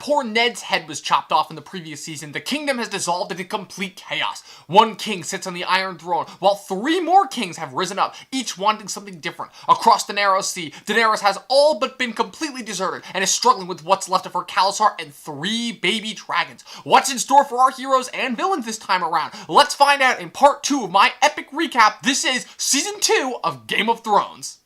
poor Ned's head was chopped off in the previous season, the kingdom has dissolved into complete chaos. One king sits on the Iron Throne, while 3 more kings have risen up, each wanting something different. Across the Narrow Sea, Daenerys has all but been completely deserted, and is struggling with what's left of her Khalasar and 3 baby dragons. What's in store for our heroes and villains this time around? Let's find out in part 2 of my epic recap. This is Season 2 of Game of Thrones.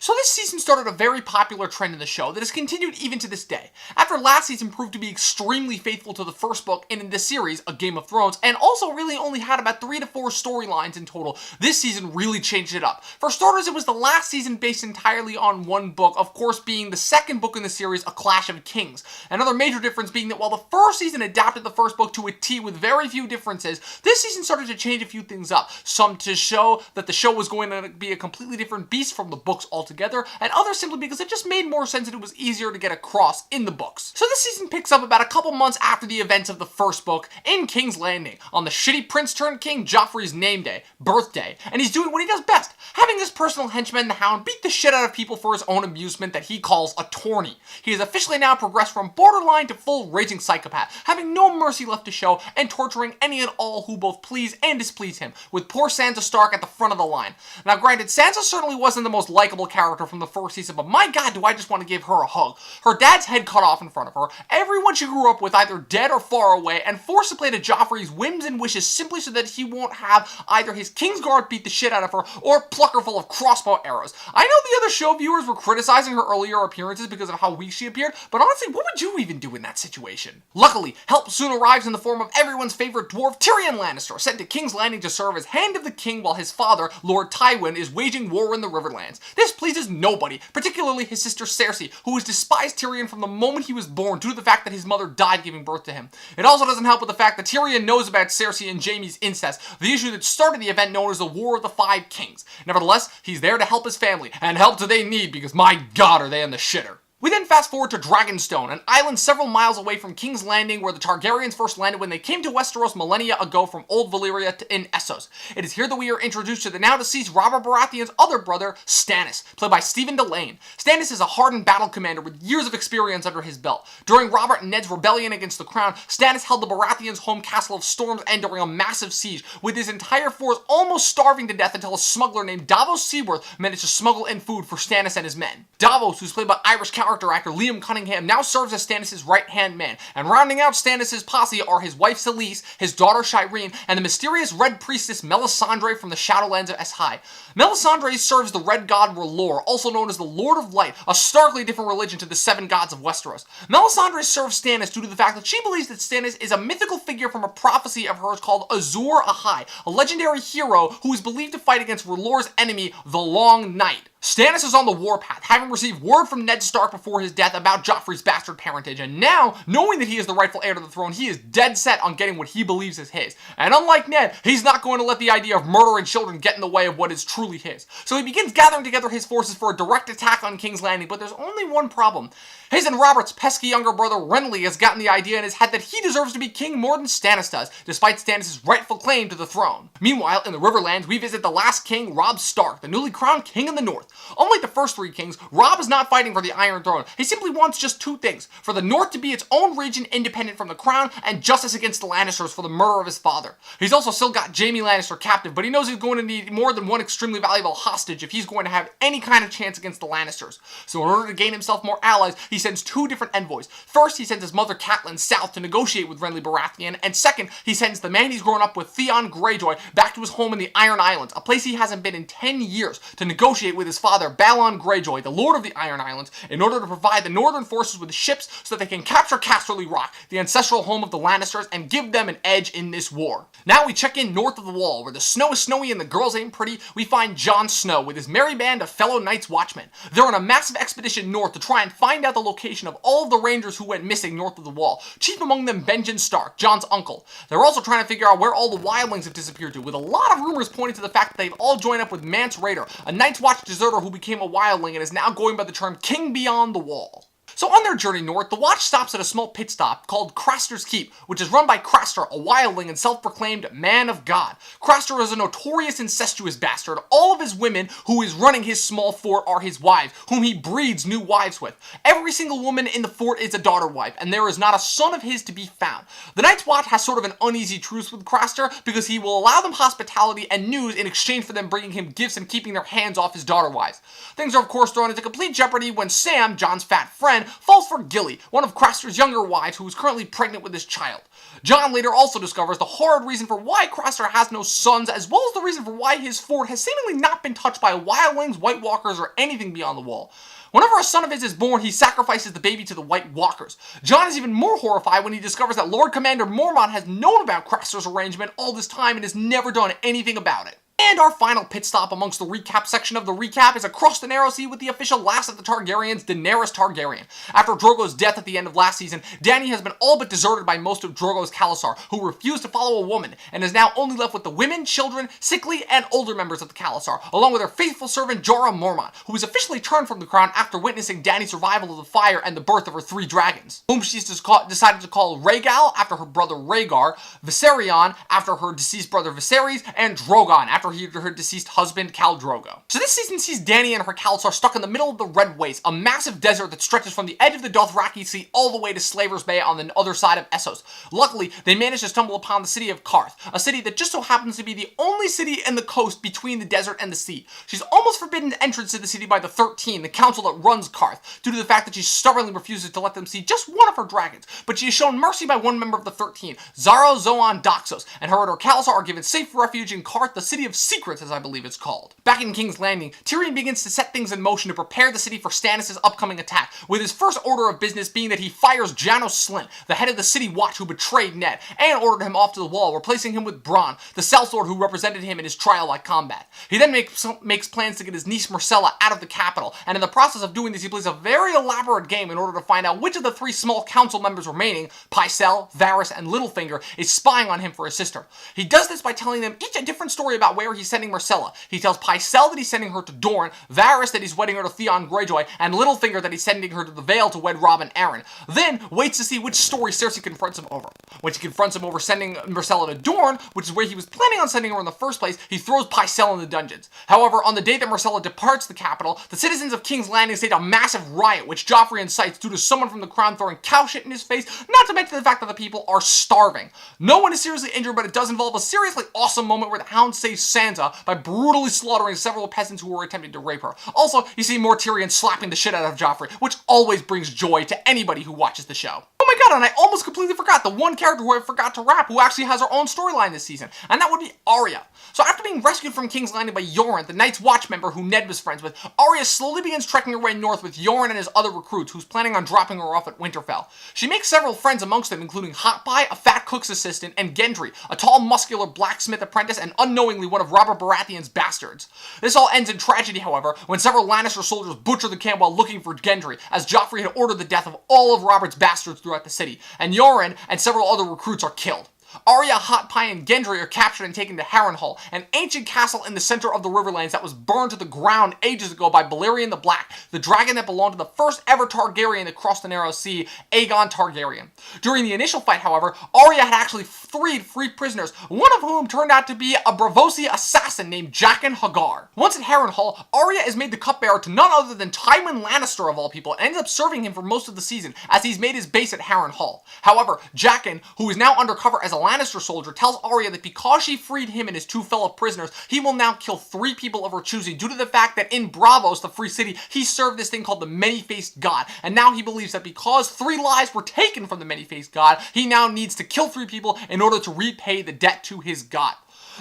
So this season started a very popular trend in the show that has continued even to this day. After last season proved to be extremely faithful to the first book in the series, A Game of Thrones, and also really only had about 3 to 4 storylines in total, this season really changed it up. For starters, it was the last season based entirely on one book, of course being the second book in the series, A Clash of Kings. Another major difference being that while the first season adapted the first book to a T with very few differences, this season started to change a few things up. Some to show that the show was going to be a completely different beast from the books altogether, and others simply because it just made more sense and it was easier to get across in the books. So this season picks up about a couple months after the events of the first book in King's Landing, on the shitty prince turned king Joffrey's name day, birthday, and he's doing what he does best, having his personal henchman, the Hound, beat the shit out of people for his own amusement that he calls a tourney. He has officially now progressed from borderline to full raging psychopath, having no mercy left to show and torturing any and all who both please and displease him, with poor Sansa Stark at the front of the line. Now granted, Sansa certainly wasn't the most likable character from the first season, but my god do I just want to give her a hug. Her dad's head cut off in front of her, everyone she grew up with either dead or far away, and forced to play to Joffrey's whims and wishes simply so that he won't have either his Kingsguard beat the shit out of her or pluck her full of crossbow arrows. I know the other show viewers were criticizing her earlier appearances because of how weak she appeared, but honestly, what would you even do in that situation? Luckily, help soon arrives in the form of everyone's favorite dwarf Tyrion Lannister, sent to King's Landing to serve as Hand of the King while his father, Lord Tywin, is waging war in the Riverlands. This pleases nobody, particularly his sister Cersei, who has despised Tyrion from the moment he was born due to the fact that his mother died giving birth to him. It also doesn't help with the fact that Tyrion knows about Cersei and Jaime's incest, the issue that started the event known as the War of the Five Kings. Nevertheless, he's there to help his family, and help do they need because my god are they in the shitter. We then fast forward to Dragonstone, an island several miles away from King's Landing where the Targaryens first landed when they came to Westeros millennia ago from Old Valyria in Essos. It is here that we are introduced to the now deceased Robert Baratheon's other brother, Stannis, played by Stephen Delane. Stannis is a hardened battle commander with years of experience under his belt. During Robert and Ned's rebellion against the crown, Stannis held the Baratheons' home castle of Storm's End during a massive siege, with his entire force almost starving to death until a smuggler named Davos Seaworth managed to smuggle in food for Stannis and his men. Davos, who's played by Irish character actor Liam Cunningham, now serves as Stannis' right-hand man, and rounding out Stannis' posse are his wife Selyse, his daughter Shireen, and the mysterious Red Priestess Melisandre from the Shadowlands of Esshai. Melisandre serves the Red God R'hllor, also known as the Lord of Light, a starkly different religion to the 7 gods of Westeros. Melisandre serves Stannis due to the fact that she believes that Stannis is a mythical figure from a prophecy of hers called Azor Ahai, a legendary hero who is believed to fight against R'hllor's enemy, the Long Night. Stannis is on the warpath, having received word from Ned Stark before his death about Joffrey's bastard parentage, and now, knowing that he is the rightful heir to the throne, he is dead set on getting what he believes is his. And unlike Ned, he's not going to let the idea of murdering children get in the way of what is truly his. So he begins gathering together his forces for a direct attack on King's Landing, but there's only one problem. His and Robert's pesky younger brother Renly has gotten the idea in his head that he deserves to be king more than Stannis does, despite Stannis' rightful claim to the throne. Meanwhile, in the Riverlands, we visit the last king, Robb Stark, the newly crowned king in the north. Unlike the first 3 kings, Robb is not fighting for the Iron Throne. He simply wants just 2 things: for the north to be its own region independent from the crown, and justice against the Lannisters for the murder of his father. He's also still got Jaime Lannister captive, but he knows he's going to need more than one extremely valuable hostage if he's going to have any kind of chance against the Lannisters. So in order to gain himself more allies, he sends 2 different envoys. First, he sends his mother Catelyn south to negotiate with Renly Baratheon, and second, he sends the man he's grown up with, Theon Greyjoy, back to his home in the Iron Islands, a place he hasn't been in 10 years, to negotiate with his his father, Balon Greyjoy, the Lord of the Iron Islands, in order to provide the northern forces with ships so that they can capture Casterly Rock, the ancestral home of the Lannisters, and give them an edge in this war. Now we check in north of the Wall, where the snow is snowy and the girls ain't pretty. We find Jon Snow with his merry band of fellow Night's Watchmen. They're on a massive expedition north to try and find out the location of all of the Rangers who went missing north of the Wall. Chief among them, Benjen Stark, Jon's uncle. They're also trying to figure out where all the wildlings have disappeared to, with a lot of rumors pointing to the fact that they've all joined up with Mance Rayder, a Night's Watch deserter who became a wildling and is now going by the term King Beyond the Wall. So on their journey north, the Watch stops at a small pit stop called Craster's Keep, which is run by Craster, a wildling and self-proclaimed man of God. Craster is a notorious incestuous bastard. All of his women who is running his small fort are his wives, whom he breeds new wives with. Every single woman in the fort is a daughter wife, and there is not a son of his to be found. The Night's Watch has sort of an uneasy truce with Craster because he will allow them hospitality and news in exchange for them bringing him gifts and keeping their hands off his daughter wives. Things are of course thrown into complete jeopardy when Sam, Jon's fat friend, falls for Gilly, one of Craster's younger wives who is currently pregnant with his child. Jon later also discovers the horrid reason for why Craster has no sons, as well as the reason for why his fort has seemingly not been touched by wildlings, White Walkers, or anything beyond the Wall. Whenever a son of his is born, he sacrifices the baby to the White Walkers. Jon is even more horrified when he discovers that Lord Commander Mormont has known about Craster's arrangement all this time and has never done anything about it. And our final pit stop amongst the recap section of the recap is across the Narrow Sea with the official last of the Targaryens, Daenerys Targaryen. After Drogo's death at the end of last season, Dany has been all but deserted by most of Drogo's Khalasar, who refused to follow a woman, and is now only left with the women, children, sickly, and older members of the Khalasar, along with her faithful servant Jorah Mormont, who was officially turned from the crown after witnessing Dany's survival of the fire and the birth of her 3 dragons, whom she's decided to call Rhaegal after her brother Rhaegar, Viserion after her deceased brother Viserys, and Drogon after her deceased husband, Khal Drogo. So this season sees Dany and her Khalasar stuck in the middle of the Red Waste, a massive desert that stretches from the edge of the Dothraki Sea all the way to Slaver's Bay on the other side of Essos. Luckily, they managed to stumble upon the city of Qarth, a city that just so happens to be the only city in the coast between the desert and the sea. She's almost forbidden entrance to the city by the 13, the council that runs Qarth, due to the fact that she stubbornly refuses to let them see just one of her dragons. But she is shown mercy by one member of the 13, Xaro Xhoan Daxos, and her and her Khalasar are given safe refuge in Qarth, the City of Secrets, as I believe it's called. Back in King's Landing, Tyrion begins to set things in motion to prepare the city for Stannis' upcoming attack, with his first order of business being that he fires Janos Slynt, the head of the City Watch who betrayed Ned, and ordered him off to the Wall, replacing him with Bronn, the Sellsword who represented him in his trial by combat. He then makes plans to get his niece Myrcella out of the capital, and in the process of doing this, he plays a very elaborate game in order to find out which of the 3 small council members remaining, Pycelle, Varys, and Littlefinger, is spying on him for his sister. He does this by telling them each a different story about where he's sending Myrcella. He tells Pycelle that he's sending her to Dorne, Varys that he's wedding her to Theon Greyjoy, and Littlefinger that he's sending her to the Vale to wed Robb and Arryn. Then waits to see which story Cersei confronts him over. When she confronts him over sending Myrcella to Dorne, which is where he was planning on sending her in the first place, he throws Pycelle in the dungeons. However, on the day that Myrcella departs the capital, the citizens of King's Landing stage a massive riot, which Joffrey incites due to someone from the crown throwing cow shit in his face, not to mention the fact that the people are starving. No one is seriously injured, but it does involve a seriously awesome moment where the Hound saves Sansa by brutally slaughtering several peasants who were attempting to rape her. Also, you see more Tyrion slapping the shit out of Joffrey, which always brings joy to anybody who watches the show. Oh my god, and I almost completely forgot the one character who I forgot to wrap who actually has her own storyline this season, and that would be Arya. So after being rescued from King's Landing by Yoren, the Night's Watch member who Ned was friends with, Arya slowly begins trekking her way north with Yoren and his other recruits, who's planning on dropping her off at Winterfell. She makes several friends amongst them, including Hot Pie, a fat cook's assistant, and Gendry, a tall, muscular blacksmith apprentice and unknowingly one of Robert Baratheon's bastards. This all ends in tragedy, however, when several Lannister soldiers butcher the camp while looking for Gendry, as Joffrey had ordered the death of all of Robert's bastards throughout the city, and Yoren and several other recruits are killed. Arya, Hot Pie, and Gendry are captured and taken to Harrenhal, an ancient castle in the center of the Riverlands that was burned to the ground ages ago by Balerion the Black, the dragon that belonged to the first ever Targaryen that crossed the Narrow Sea, Aegon Targaryen. During the initial fight, however, Arya had actually freed free prisoners, one of whom turned out to be a Braavosi assassin named Jaqen H'ghar. Once at Harrenhal, Arya is made the cupbearer to none other than Tywin Lannister of all people, and ends up serving him for most of the season, as he's made his base at Harrenhal. However, Jaqen, who is now undercover as a Lannister soldier, tells Arya that because she freed him and his 2 fellow prisoners, he will now kill 3 people of her choosing due to the fact that in Braavos, the free city, he served this thing called the Many-Faced God, and now he believes that because 3 lives were taken from the Many-Faced God, he now needs to kill 3 people in order to repay the debt to his god.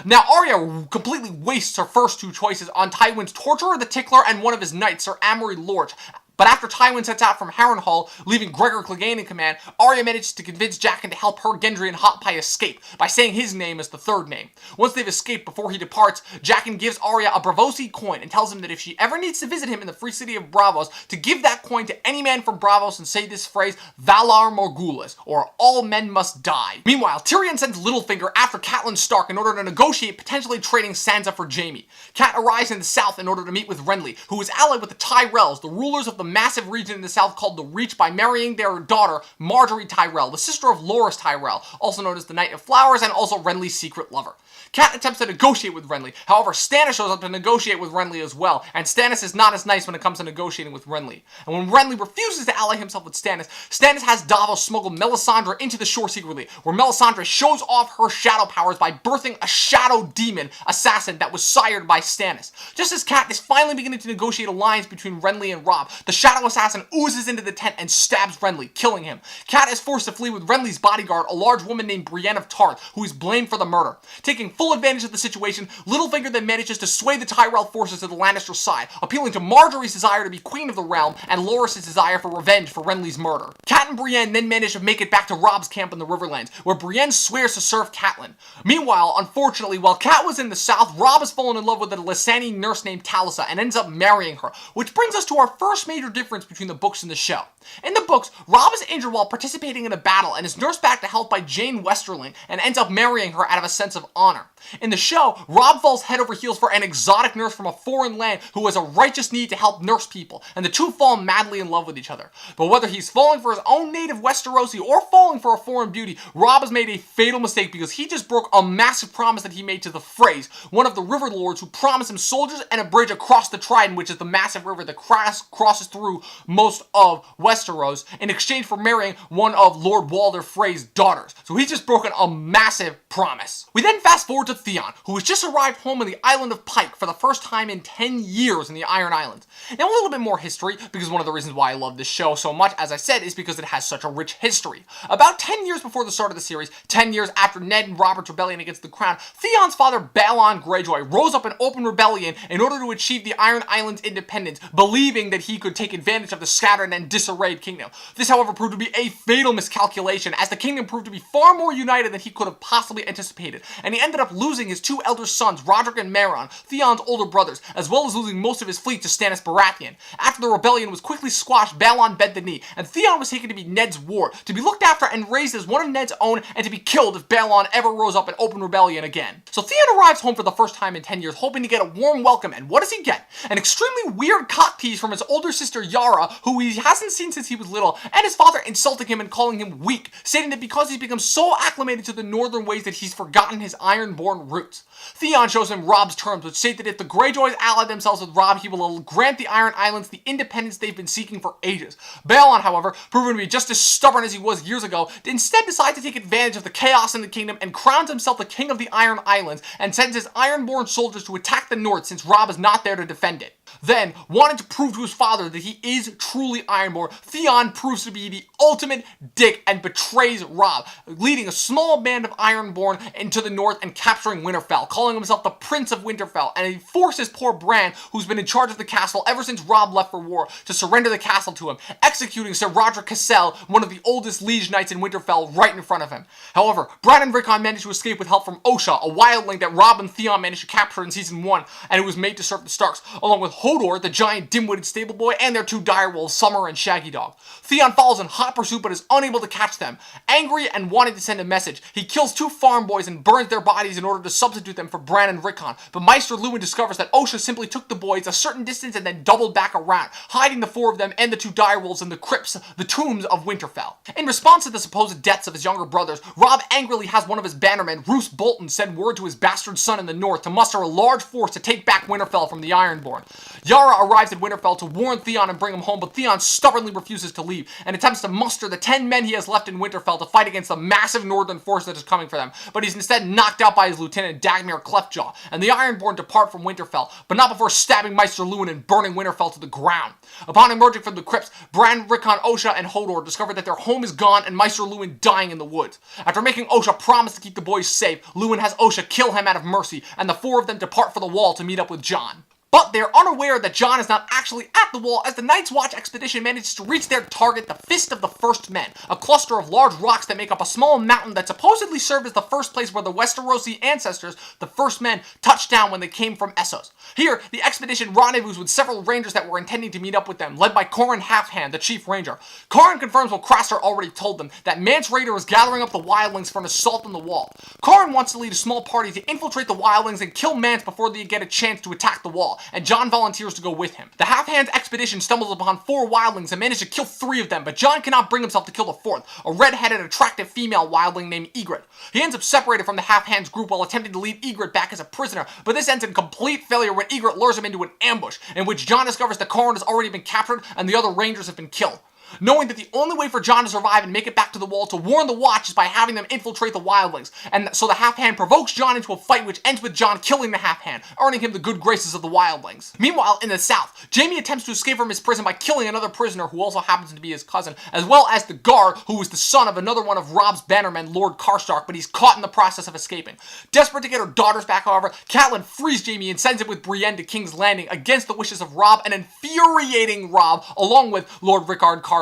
Now, Arya completely wastes her first two choices on Tywin's torturer, the Tickler, and one of his knights, Sir Amory Lorch. But after Tywin sets out from Harrenhal, leaving Gregor Clegane in command, Arya manages to convince Jaqen to help her, Gendry, and Hot Pie escape by saying his name as the third name. Once they've escaped before he departs, Jaqen gives Arya a Braavosi coin and tells him that if she ever needs to visit him in the free city of Braavos, to give that coin to any man from Braavos and say this phrase, Valar Morghulis, or all men must die. Meanwhile, Tyrion sends Littlefinger after Catelyn Stark in order to negotiate potentially trading Sansa for Jaime. Cat arrives in the south in order to meet with Renly, who is allied with the Tyrells, the rulers of the massive region in the south called the Reach, by marrying their daughter, Margaery Tyrell, the sister of Loras Tyrell, also known as the Knight of Flowers and also Renly's secret lover. Cat attempts to negotiate with Renly, however Stannis shows up to negotiate with Renly as well, and Stannis is not as nice when it comes to negotiating with Renly. And when Renly refuses to ally himself with Stannis, Stannis has Davos smuggle Melisandre into the shore secretly, where Melisandre shows off her shadow powers by birthing a shadow demon assassin that was sired by Stannis. Just as Cat is finally beginning to negotiate alliance between Renly and Robb, the shadow assassin oozes into the tent and stabs Renly, killing him. Cat is forced to flee with Renly's bodyguard, a large woman named Brienne of Tarth, who is blamed for the murder. Taking full advantage of the situation, Littlefinger then manages to sway the Tyrell forces to the Lannister side, appealing to Margaery's desire to be queen of the realm and Loras' desire for revenge for Renly's murder. Cat and Brienne then manage to make it back to Robb's camp in the Riverlands, where Brienne swears to serve Catelyn. Meanwhile, unfortunately, while Cat was in the south, Robb has fallen in love with a Lysani nurse named Talisa and ends up marrying her, which brings us to our first major difference between the books and the show. In the books, Robb is injured while participating in a battle and is nursed back to health by Jane Westerling and ends up marrying her out of a sense of honor. In the show, Robb falls head over heels for an exotic nurse from a foreign land who has a righteous need to help nurse people, and the two fall madly in love with each other. But whether he's falling for his own native Westerosi or falling for a foreign beauty, Robb has made a fatal mistake because he just broke a massive promise that he made to the Freys, one of the River Lords who promised him soldiers and a bridge across the Trident, which is the massive river that crosses through most of Westeros, in exchange for marrying one of Lord Walder Frey's daughters. So he's just broken a massive promise. We then fast forward to Theon, who has just arrived home on the island of Pike for the first time in 10 years in the Iron Islands. Now, a little bit more history, because one of the reasons why I love this show so much, as I said, is because it has such a rich history. About 10 years before the start of the series, 10 years after Ned and Robert's rebellion against the crown, Theon's father, Balon Greyjoy, rose up in open rebellion in order to achieve the Iron Islands' independence, believing that he could take advantage of the scattered and disarrayed kingdom. This, however, proved to be a fatal miscalculation, as the kingdom proved to be far more united than he could have possibly anticipated, and he ended up losing his two elder sons, Roderick and Meryn, Theon's older brothers, as well as losing most of his fleet to Stannis Baratheon. After the rebellion was quickly squashed, Balon bent the knee, and Theon was taken to be Ned's ward, to be looked after and raised as one of Ned's own, and to be killed if Balon ever rose up in open rebellion again. So Theon arrives home for the first time in 10 years, hoping to get a warm welcome, and what does he get? An extremely weird cock tease from his older sister Yara, who he hasn't seen since he was little, and his father insulting him and calling him weak, stating that because he's become so acclimated to the northern ways that he's forgotten his Ironborn roots. Theon shows him Robb's terms, which state that if the Greyjoys ally themselves with Robb, he will grant the Iron Islands the independence they've been seeking for ages. Balon, however, proven to be just as stubborn as he was years ago, instead decides to take advantage of the chaos in the kingdom and crowns himself the king of the Iron Islands and sends his Ironborn soldiers to attack the north since Robb is not there to defend it. Then, wanting to prove to his father that he is truly Ironborn, Theon proves to be the ultimate dick and betrays Robb, leading a small band of Ironborn into the north and capturing Winterfell, calling himself the Prince of Winterfell, and he forces poor Bran, who's been in charge of the castle ever since Robb left for war, to surrender the castle to him, executing Sir Roderick Cassel, one of the oldest liege knights in Winterfell, right in front of him. However, Bran and Rickon managed to escape with help from Osha, a wildling that Robb and Theon managed to capture in Season 1, and who was made to serve the Starks, along with Hodor, the giant dim-witted stable boy, and their two direwolves, Summer and Shaggy Dog. Theon follows in hot pursuit but is unable to catch them. Angry and wanting to send a message, he kills two farm boys and burns their bodies in order to substitute them for Bran and Rickon, but Maester Luwin discovers that Osha simply took the boys a certain distance and then doubled back around, hiding the four of them and the two direwolves in the crypts, the tombs of Winterfell. In response to the supposed deaths of his younger brothers, Robb angrily has one of his bannermen, Roose Bolton, send word to his bastard son in the north to muster a large force to take back Winterfell from the Ironborn. Yara arrives in Winterfell to warn Theon and bring him home, but Theon stubbornly refuses to leave and attempts to muster the 10 men he has left in Winterfell to fight against the massive northern force that is coming for them, but he's instead knocked out by his lieutenant Dagmar Cleftjaw, and the Ironborn depart from Winterfell, but not before stabbing Maester Luwin and burning Winterfell to the ground. Upon emerging from the crypts, Bran, Rickon, Osha, and Hodor discover that their home is gone and Maester Luwin dying in the woods. After making Osha promise to keep the boys safe, Luwin has Osha kill him out of mercy, and the four of them depart for the Wall to meet up with Jon. But they're unaware that Jon is not actually at the Wall, as the Night's Watch expedition manages to reach their target, the Fist of the First Men, a cluster of large rocks that make up a small mountain that supposedly served as the first place where the Westerosi ancestors, the First Men, touched down when they came from Essos. Here, the expedition rendezvous with several rangers that were intending to meet up with them, led by Qhorin Halfhand, the chief ranger. Qhorin confirms what Craster already told them, that Mance Rayder is gathering up the wildlings for an assault on the Wall. Qhorin wants to lead a small party to infiltrate the wildlings and kill Mance before they get a chance to attack the Wall, and Jon volunteers to go with him. The Halfhand's expedition stumbles upon 4 wildlings and manages to kill 3 of them, but Jon cannot bring himself to kill the 4th, a red-headed, attractive female wildling named Ygritte. He ends up separated from the Halfhand's group while attempting to lead Ygritte back as a prisoner, but this ends in complete failure when Ygritte lures him into an ambush, in which Jon discovers that Qhorin has already been captured and the other rangers have been killed. Knowing that the only way for Jon to survive and make it back to the Wall to warn the Watch is by having them infiltrate the wildlings, and so the Halfhand provokes Jon into a fight which ends with Jon killing the Halfhand, earning him the good graces of the wildlings. Meanwhile, in the south, Jaime attempts to escape from his prison by killing another prisoner who also happens to be his cousin, as well as the guard, who is the son of another one of Robb's bannermen, Lord Karstark, but he's caught in the process of escaping. Desperate to get her daughters back, however, Catelyn frees Jaime and sends him with Brienne to King's Landing against the wishes of Robb, and infuriating Robb, along with Lord Rickard Karstark.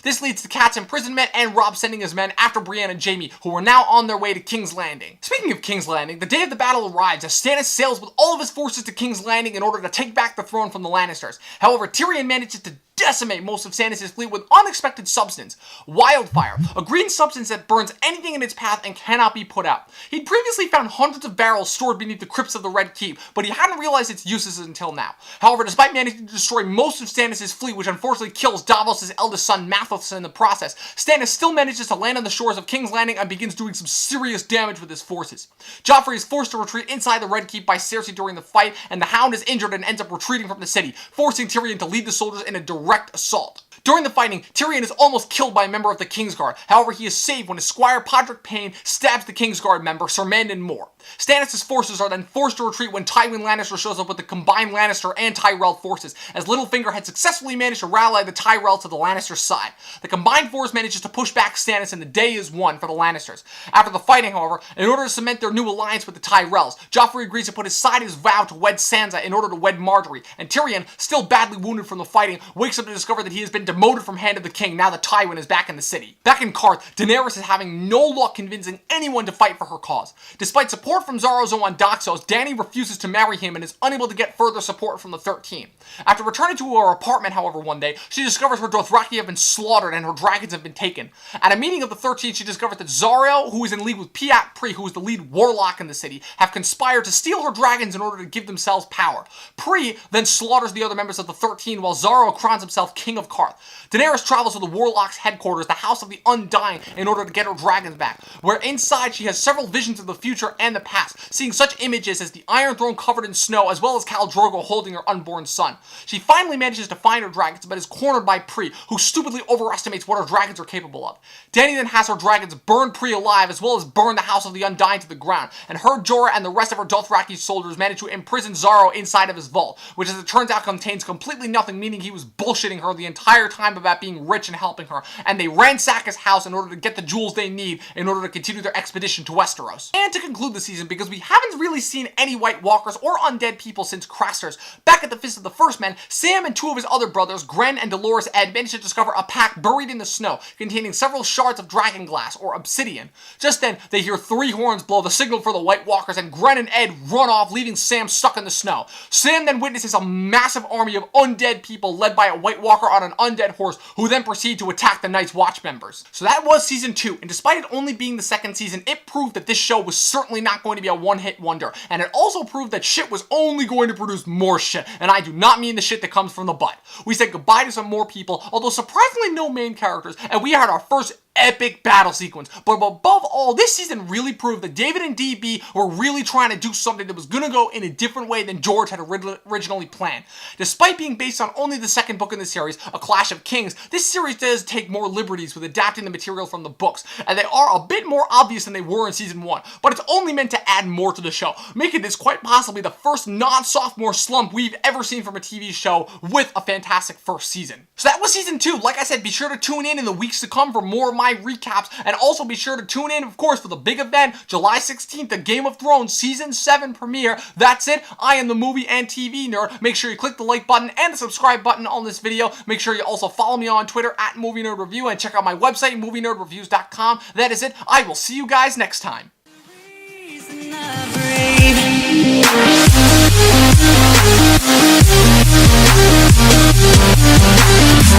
This leads to Cat's imprisonment and Robb sending his men after Brienne and Jaime, who are now on their way to King's Landing. Speaking of King's Landing, the day of the battle arrives as Stannis sails with all of his forces to King's Landing in order to take back the throne from the Lannisters. However, Tyrion manages to decimate most of Stannis' fleet with unexpected substance, wildfire, a green substance that burns anything in its path and cannot be put out. He'd previously found hundreds of barrels stored beneath the crypts of the Red Keep, but he hadn't realized its uses until now. However, despite managing to destroy most of Stannis' fleet, which unfortunately kills Davos' eldest son Mathos in the process, Stannis still manages to land on the shores of King's Landing and begins doing some serious damage with his forces. Joffrey is forced to retreat inside the Red Keep by Cersei during the fight, and the Hound is injured and ends up retreating from the city, forcing Tyrion to lead the soldiers in a direct assault. During the fighting, Tyrion is almost killed by a member of the Kingsguard. However, he is saved when his squire Podrick Payne stabs the Kingsguard member, Sir Mandon Moore. Stannis' forces are then forced to retreat when Tywin Lannister shows up with the combined Lannister and Tyrell forces, as Littlefinger had successfully managed to rally the Tyrell to the Lannister side. The combined force manages to push back Stannis, and the day is won for the Lannisters. After the fighting, however, in order to cement their new alliance with the Tyrells, Joffrey agrees to put aside his vow to wed Sansa in order to wed Marjorie, and Tyrion, still badly wounded from the fighting, wakes up to discover that he has been demoted from Hand of the King now that Tywin is back in the city. Back in Qarth, Daenerys is having no luck convincing anyone to fight for her cause. Despite support from Xaro Xhoan Daxos, Dany refuses to marry him and is unable to get further support from the 13. After returning to her apartment, however, one day, she discovers her Dothraki have been slaughtered and her dragons have been taken. At a meeting of the 13, she discovers that Zariel, who is in league with Piat Pri, who is the lead warlock in the city, have conspired to steal her dragons in order to give themselves power. Pri then slaughters the other members of the 13 while Zaro crowns himself king of Qarth. Daenerys travels to the warlock's headquarters, the House of the Undying, in order to get her dragons back, where inside she has several visions of the future and the past, seeing such images as the Iron Throne covered in snow, as well as Khal Drogo holding her unborn son. She finally manages to find her dragons, but is cornered by Pri, who stupidly overestimates what her dragons are capable of. Dany then has her dragons burn Pri alive, as well as burn the House of the Undying to the ground, and her Jorah and the rest of her Dothraki soldiers manage to imprison Xaro inside of his vault, which as it turns out contains completely nothing, meaning he was bullshitting her the entire time about being rich and helping her, and they ransack his house in order to get the jewels they need in order to continue their expedition to Westeros. And to conclude the season, because we haven't really seen any White Walkers or undead people since Craster's, back at the Fist of the First Men, Sam and 2 of his other brothers, Gren and Dolorous Edd, managed to discover a pack buried in the snow containing several shards of dragon glass, or obsidian. Just then, they hear 3 horns blow the signal for the White Walkers, and Gren and Edd run off, leaving Sam stuck in the snow. Sam then witnesses a massive army of undead people led by a White Walker on an undead horse, who then proceed to attack the Night's Watch members. So that was season 2, and despite it only being the second season, it proved that this show was certainly not going to be a one-hit wonder, and it also proved that shit was only going to produce more shit, and I do not mean the shit that comes from the butt. We said goodbye to some more people, although surprisingly no main characters, and we had our first epic battle sequence. But above all, this season really proved that David and DB were really trying to do something that was going to go in a different way than George had originally planned. Despite being based on only the second book in the series, A Clash of Kings, this series does take more liberties with adapting the material from the books, and they are a bit more obvious than they were in season 1, but it's only meant to add more to the show, making this quite possibly the first non-sophomore slump we've ever seen from a TV show with a fantastic first season. So that was season 2. Like I said, be sure to tune in the weeks to come for more of my recaps, and also be sure to tune in, of course, for the big event, July 16th, the Game of Thrones Season 7 premiere. That's it. I am the movie and TV nerd. Make sure you click the like button and the subscribe button on this video. Make sure you also follow me on Twitter at Movie Nerd Review, and check out my website, movienerdreviews.com. That is it. I will see you guys next time.